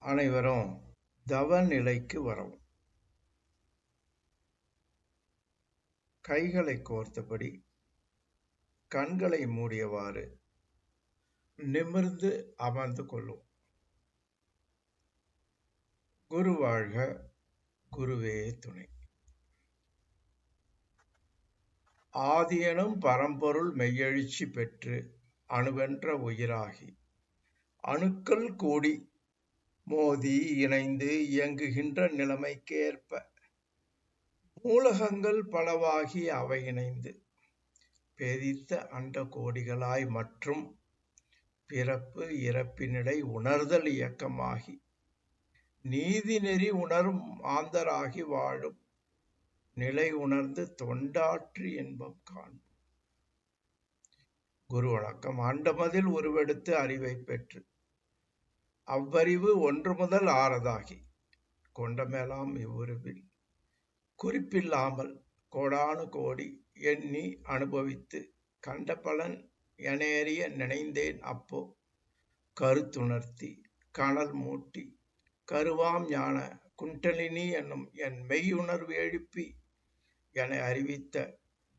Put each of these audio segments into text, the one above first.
அனைவரும் தவ நிலைக்கு வரவும். கைகளை கோர்த்தபடி கண்களை மூடியவாறு நிமிர்ந்து அமர்ந்து கொள்ளும். குரு வாழ்க, குருவே துணை. ஆதியனும் பரம்பொருள் மெய்யெழுச்சி பெற்று அணுவென்ற உயிராகி அணுக்கள் கூடி மோதி இணைந்து இயங்குகின்ற நிலைமைக்கேற்ப மூலகங்கள் பலவாகி அவை இணைந்து பெரித்த அண்ட கோடிகளாய் மற்றும் பிறப்பு இறப்பினிடை உணர்தல் இயக்கமாகி நீதி நெறி உணரும் ஆந்தராகி வாழும் நிலை உணர்ந்து தொண்டாற்றி இன்பம் காணும். குரு வணக்கம். அண்டமதில் உருவெடுத்து அறிவை பெற்று அவ்வறிவு 1 முதல் 6 கொண்டமேலாம் இவ்வுருவில் குறிப்பில்லாமல் கோடானு கோடி எண்ணி அனுபவித்து கண்ட பலன் எனேறிய நினைந்தேன். அப்போ கருத்துணர்த்தி கனல் மூட்டி கருவாம் ஞான குண்டலினி என்னும் என் மெய்யுணர்வு எழுப்பி என அறிவித்த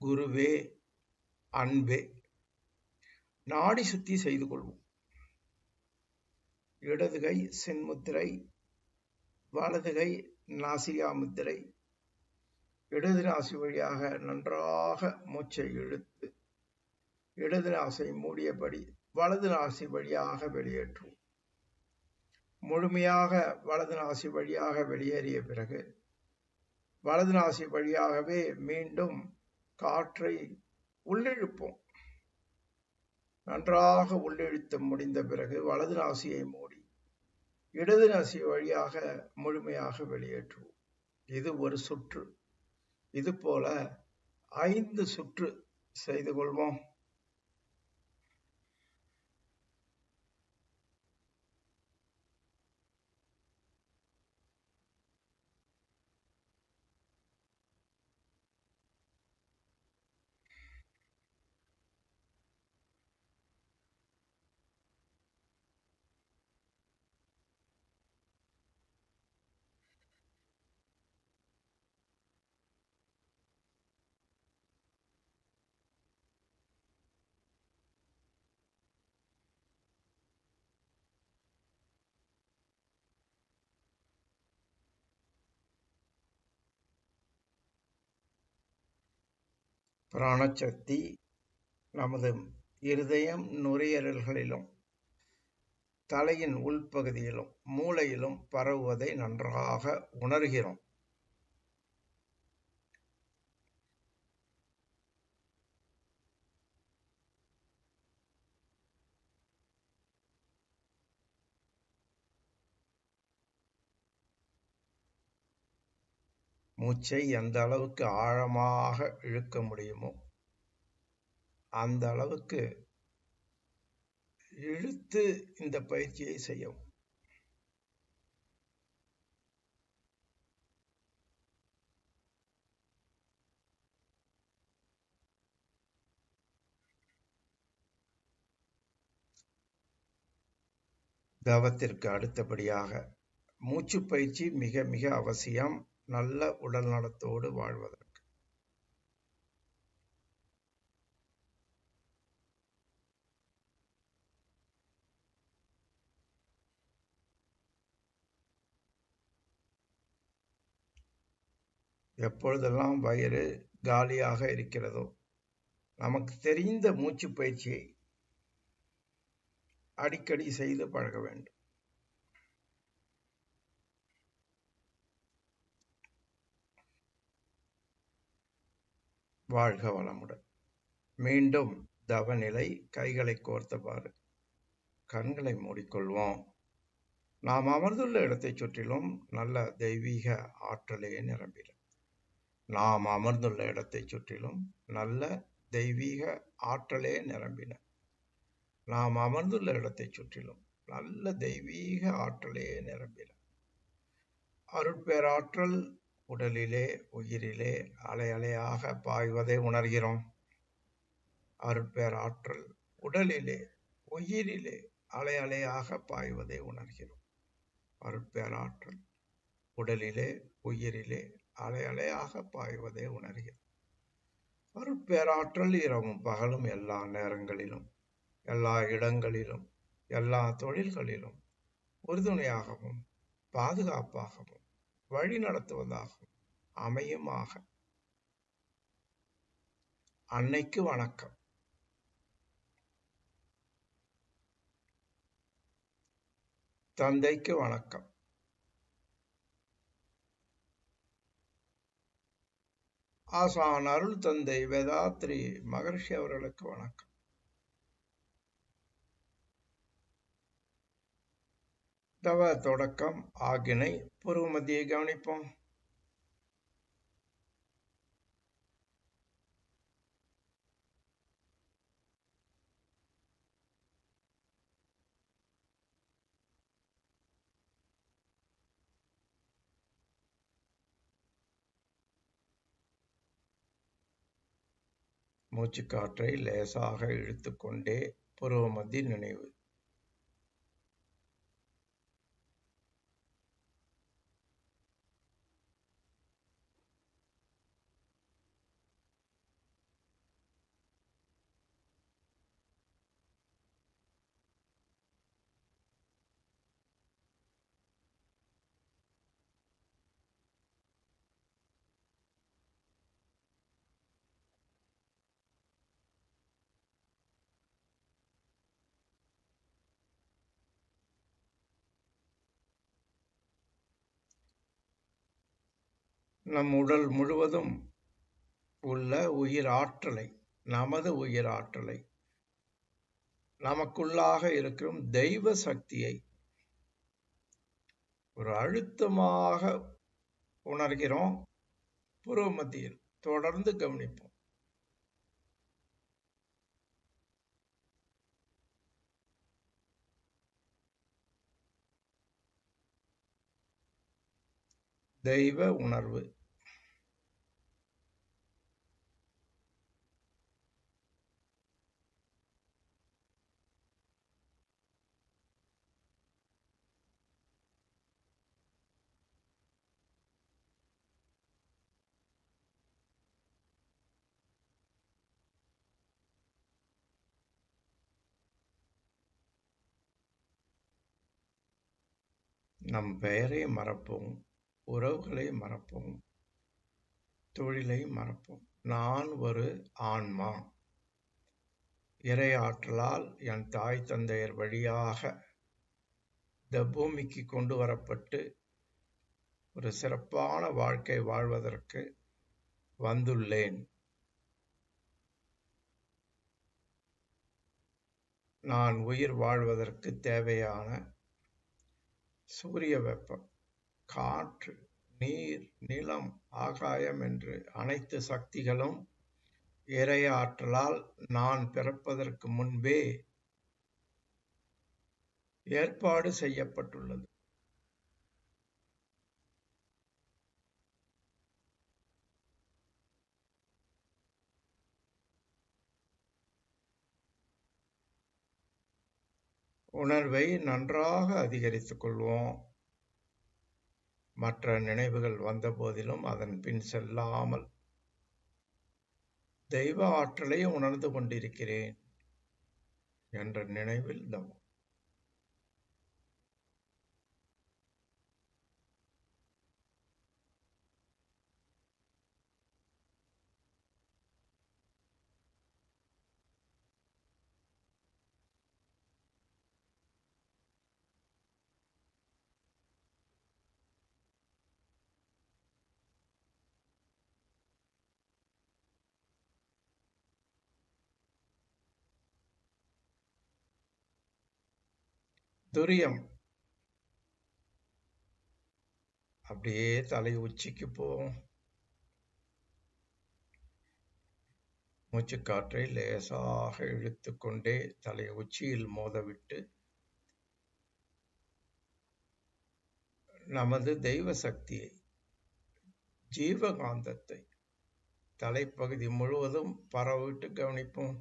குருவே அன்பே. நாடி சுத்தி செய்து கொள்வோம். இடதுகை சின்முத்திரை, வலதுகை நாசிகா முத்திரை. இடது நாசி வழியாக நன்றாக மூச்சை இழுத்து இடது நாசை மூடியபடி வலது நாசி வழியாக வெளியேற்றுவோம். முழுமையாக வலது நாசி வழியாக வெளியேறிய பிறகு வலது நாசி வழியாகவே மீண்டும் காற்றை உள்ளிழுப்போம். நன்றாக உள்ளிழுத்து முடிந்த பிறகு வலது நாசியை மூடி இடது நாசி வழியாக முழுமையாக வெளியேற்றுவோம். இது ஒரு சுற்று. இது போல 5 சுற்று செய்து கொள்வோம். பிராணசக்தி நமது இருதயம் நுரையீரல்களிலும் தலையின் உள்பகுதியிலும் மூளையிலும் பரவுவதை நன்றாக உணர்கிறோம். மூச்சை எந்த அளவுக்கு ஆழமாக இழுக்க முடியுமோ அந்த அளவுக்கு இழுத்து இந்த பயிற்சியை செய்யவும். தவத்திற்கு அடுத்தபடியாக மூச்சு பயிற்சி மிக மிக அவசியம் நல்ல உடல் நலத்தோடு வாழ்வதற்கு. எப்பொழுதெல்லாம் வயிறு காலியாக இருக்கிறதோ நமக்கு தெரிந்த மூச்சு பயிற்சியை அடிக்கடி செய்து பழக வேண்டும். வாழ்க வளமுடன். மீண்டும் தவநிலை. கைகளை கோர்த்தவாறு கண்களை மூடிக்கொள்வோம். நாம் அமர்ந்துள்ள இடத்தை சுற்றிலும் நல்ல தெய்வீக ஆற்றலே நிரம்பின. நாம் அமர்ந்துள்ள இடத்தை சுற்றிலும் நல்ல தெய்வீக ஆற்றலே நிரம்பின. நாம் அமர்ந்துள்ள இடத்தை சுற்றிலும் நல்ல தெய்வீக ஆற்றலே நிரம்பின. அருட்பேராற்றல் உடலிலே உயிரிலே அலை அலையாக பாய்வதை உணர்கிறோம். அருட்பேராற்றல் உடலிலே உயிரிலே அலை அலையாக பாய்வதை உணர்கிறோம். அருட்பேராற்றல் உடலிலே உயிரிலே அலை அலையாக பாய்வதை உணர்கிறது. அருட்பேராற்றல் இரவும் பகலும் எல்லா நேரங்களிலும் எல்லா இடங்களிலும் எல்லா தொழில்களிலும் உறுதுணையாகவும் பாதுகாப்பாகவும் வழி நடத்துவதாகவும் அமையுமாக. அன்னைக்கு வணக்கம். தந்தைக்கு வணக்கம். ஆசான் அருள் தந்தை வேதாத்ரி மகர்ஷி அவர்களுக்கு வணக்கம். தவ தொடக்கம் ஆகினை பூர்வ மத்தியை கவனிப்போம். மூச்சுக்காற்றை லேசாக இழுத்துக்கொண்டே பூர்வ மத்தி நினைவு. நம் உடல் முழுவதும் உள்ள உயிர் ஆற்றலை, நமது உயிர் ஆற்றலை, நமக்குள்ளாக இருக்கும் தெய்வ சக்தியை ஒரு அழுத்தமாக உணர்கிறோம். பூர்வ மத்தியில் தொடர்ந்து கவனிப்போம். தெய்வ உணர்வு. நம் பெயரை மறப்போம், உறவுகளை மறப்போம், தொழிலை மறப்போம். நான் ஒரு ஆன்மா. இறை ஆற்றலால் என் தாய் தந்தையர் வழியாக இந்த பூமிக்கு கொண்டு வரப்பட்டு ஒரு சிறப்பான வாழ்க்கை வாழ்வதற்கு வந்துள்ளேன். நான் உயிர் வாழ்வதற்கு தேவையான சூரிய வெப்பம், காற்று, நீர், நிலம், ஆகாயம் என்று அனைத்து சக்திகளும் இறை ஆற்றலால் நான் பிறப்பதற்கு முன்பே ஏற்பாடு செய்யப்பட்டுள்ளது. உணர்வை நன்றாக அதிகரித்துக் கொள்வோம். மற்ற நினைவுகள் வந்த போதிலும் அதன் பின் செல்லாமல் தெய்வ ஆற்றலை உணர்ந்து கொண்டிருக்கிறேன் என்ற நினைவில் தவம். துரியம் அப்படியே தலை உச்சிக்கு போவோம். மூச்சுக்காற்றை லேசாக இழுத்துக்கொண்டே தலை உச்சியில் மோதவிட்டு நமது தெய்வ சக்தியை, ஜீவகாந்தத்தை தலைப்பகுதி முழுவதும் பரவிட்டு கவனிப்போம்.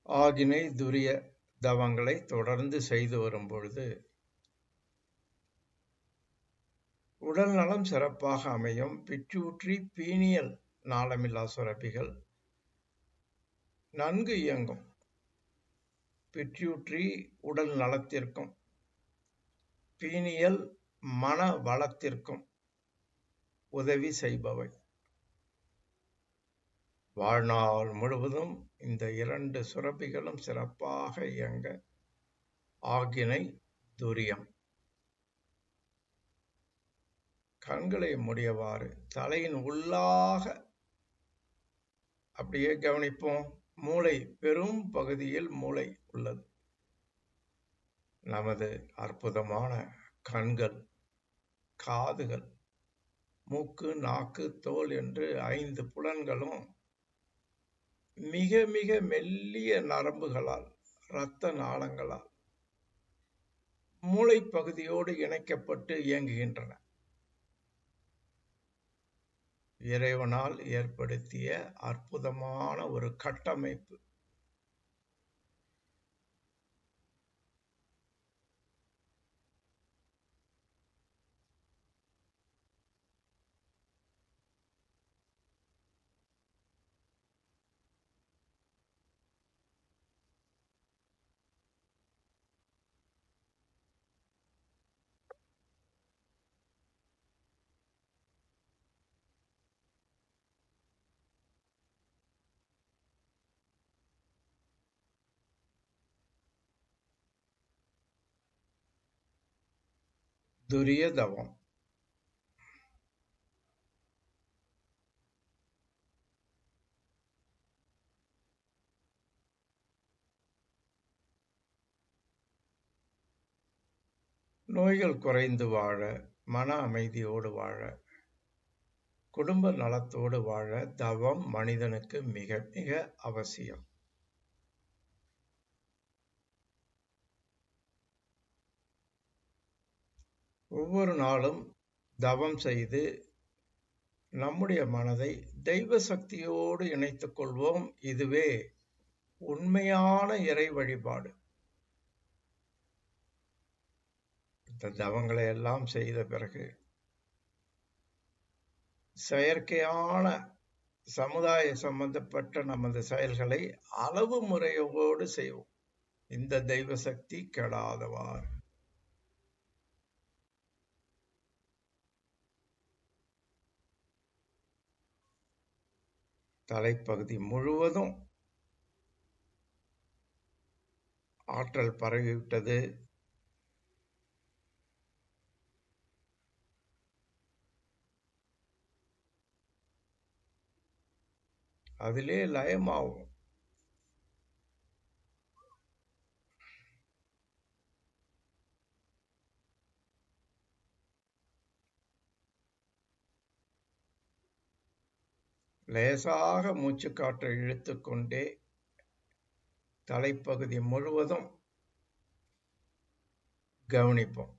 ஆகினை துரிய தவங்களை தொடர்ந்து செய்து வரும் பொழுது உடல் நலம் சிறப்பாக அமையும். பிட்யூட்ரி பீனியல் நாளமில்லா சுரப்பிகள் நன்கு இயங்கும். பிட்யூட்ரி உடல் நலத்திற்கும் பீனியல் மன வளத்திற்கும் உதவி செய்பவை. வாழ்நாள் முழுவதும் இந்த 2 சுரப்பிகளும் சிறப்பாக இயங்க ஆகினை துரியம். கண்களை மூடியவாறு தலையின் உள்ளாக அப்படியே கவனிப்போம். மூளை, பெரும் பகுதியில் மூளை உள்ளது. நமது அற்புதமான கண்கள், காதுகள், மூக்கு, நாக்கு, தோல் என்று 5 புலன்களும் மிக மிக மெல்லிய நரம்புகளால், இரத்த நாளங்களால் மூளை பகுதியோடு இணைக்கப்பட்டு இயங்குகின்றன. இறைவனால் ஏற்படுத்திய அற்புதமான ஒரு கட்டமைப்பு. துரிய தவம். நோய்கள் குறைந்து வாழ, மன அமைதியோடு வாழ, குடும்ப நலத்தோடு வாழ தவம் மனிதனுக்கு மிக மிக அவசியம். ஒவ்வொரு நாளும் தவம் செய்து நம்முடைய மனதை தெய்வ சக்தியோடு இணைத்துக் கொள்வோம். இதுவே உண்மையான இறை வழிபாடு. இந்த தவங்களை எல்லாம் செய்த பிறகு செயற்கையான சமுதாய சம்பந்தப்பட்ட நமது செயல்களை அளவு முறையோடு செய்வோம். இந்த தெய்வ சக்தி கெடாதவாறு. தலைப்பகுதி முழுவதும் ஆற்றல் பரவிவிட்டது. அதிலே லயமாகும். லேசாக மூச்சுக்காற்றை இழுத்துக்கொண்டே தலைப்பகுதி முழுவதும் கவனிப்போம்.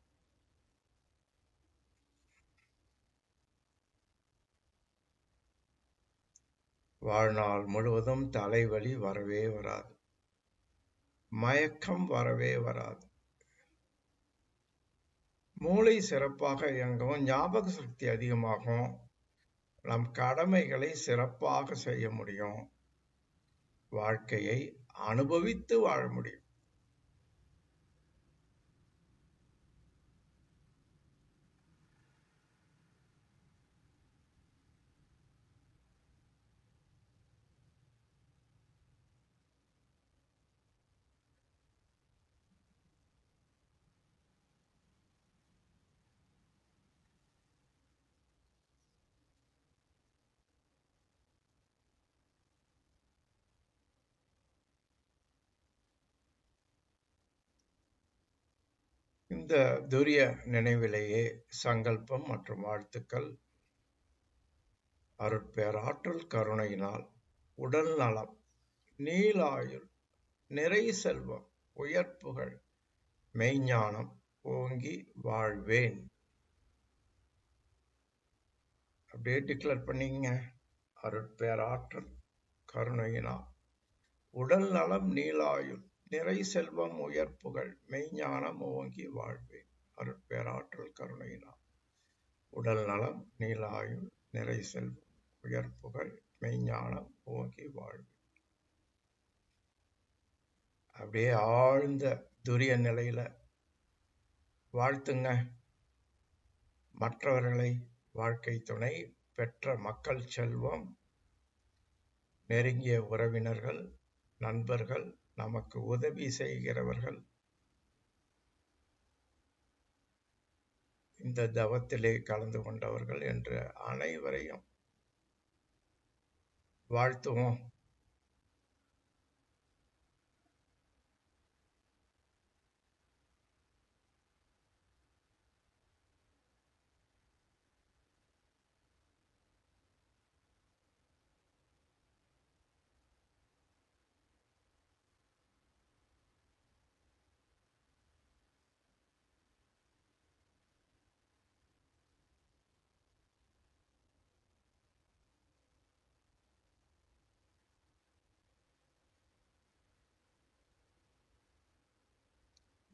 வாழ்நாள் முழுவதும் தலைவலி வரவே வராது, மயக்கம் வரவே வராது. மூளை சிறப்பாக இயங்கும், ஞாபக சக்தி அதிகமாகும், நம் கடமைகளை சிறப்பாக செய்ய முடியும், வாழ்க்கையை அனுபவித்து வாழ முடியும். இந்த துரிய நினைவிலேயே சங்கல்பம் மற்றும் வாழ்த்துக்கள். அருட்பேராற்றல் கருணையினால் உடல் நலம், நீலாயுள், நிறை செல்வம், உயர்ப்புகள், மெய்ஞானம் ஓங்கி வாழ்வேன். அப்படியே டிக்ளேர் பண்ணிங்க. அருட்பேராற்றல் கருணையினால் உடல் நலம் நீளாயுள் நிறை செல்வம் உயர்ப்புகள் மெய்ஞானம் ஓங்கி வாழ்வேன் அருட்பேராற்றல் கருணையினால். உடல் நலம் நீளாயுள் நிறை செல்வம் உயர்ப்புகள் மெய்ஞானம் ஓங்கி வாழ்வேன். அப்படியே ஆழ்ந்த துரிய நிலையில வாழ்த்துங்க. மற்றவர்களை வாழ்க்கை துணை, பெற்ற மக்கள் செல்வம், நெருங்கிய உறவினர்கள், நண்பர்கள், நமக்கு உதவி செய்கிறவர்கள், இந்த தவத்திலே கலந்து கொண்டவர்கள் என்று அனைவரையும் வாழ்த்துவோம்.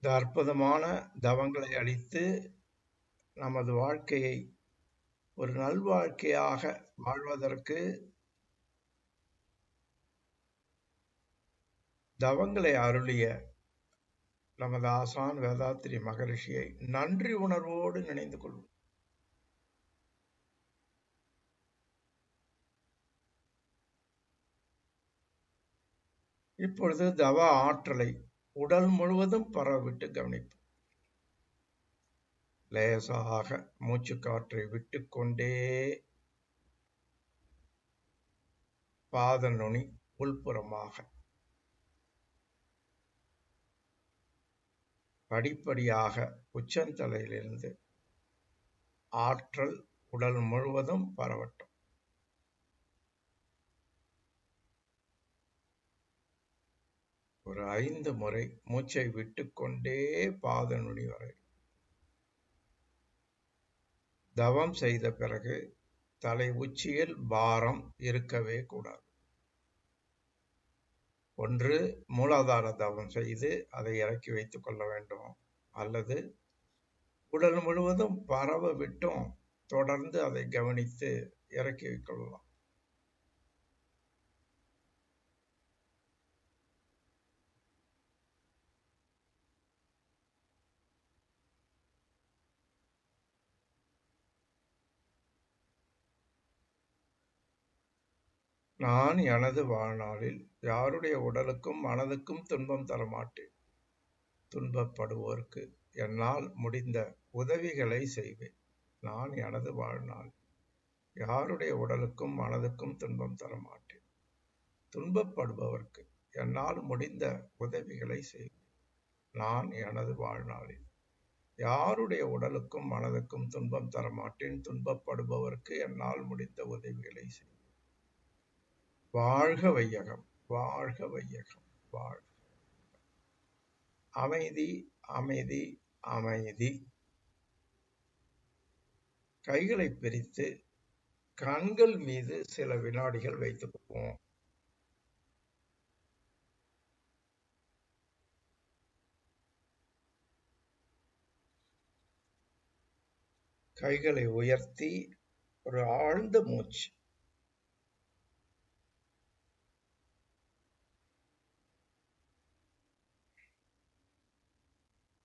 இந்த அற்புதமான தவங்களை அளித்து நமது வாழ்க்கையை ஒரு நல்வாழ்க்கையாக வாழ்வதற்கு தவங்களை அருளிய நமது ஆசான் வேதாத்திரி மகரிஷியை நன்றி உணர்வோடு நினைந்து கொள்வோம். இப்பொழுது தவ ஆற்றலை உடல் முழுவதும் பரவிட்டு கவனிப்போம். லேசாக மூச்சு காற்றை விட்டுக்கொண்டே பாத நுனி உள்புறமாக படிப்படியாக உச்சந்தலையிலிருந்து ஆற்றல் உடல் முழுவதும் பரவட்டும். ஒரு 5 முறை மூச்சை விட்டுக்கொண்டே பாத நுனி வரை. தவம் செய்த பிறகு தலை உச்சியில் பாரம் இருக்கவே கூடாது. ஒன்று மூலாதார தவம் செய்து அதை இறக்கி வைத்துக் கொள்ள வேண்டும், அல்லது உடல் முழுவதும் பரவ விட்டும் தொடர்ந்து அதை கவனித்து இறக்கி வைக்கொள்ளலாம். நான் எனது வாழ்நாளில் யாருடைய உடலுக்கும் மனதுக்கும் துன்பம் தரமாட்டேன். துன்பப்படுவோருக்கு என்னால் முடிந்த உதவிகளை செய்வேன். நான் எனது வாழ்நாள் யாருடைய உடலுக்கும் மனதுக்கும் துன்பம் தரமாட்டேன். துன்பப்படுபவர்க்கு என்னால் முடிந்த உதவிகளை செய்வேன். நான் எனது வாழ்நாளில் யாருடைய உடலுக்கும் மனதுக்கும் துன்பம் தரமாட்டேன். துன்பப்படுபவர்க்கு என்னால் முடிந்த உதவிகளை செய்வேன். வாழ்க வையகம், வாழ்க வையகம், வாழ்க. அமைதி, அமைதி, அமைதி. கைகளை பிரித்து கண்கள் மீது சில வினாடிகள் வைத்துக்குவோம். கைகளை உயர்த்தி ஒரு ஆழ்ந்த மூச்சு.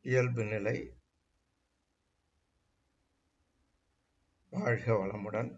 இயல்பு நிலை. வாழ்க வளமுடன்.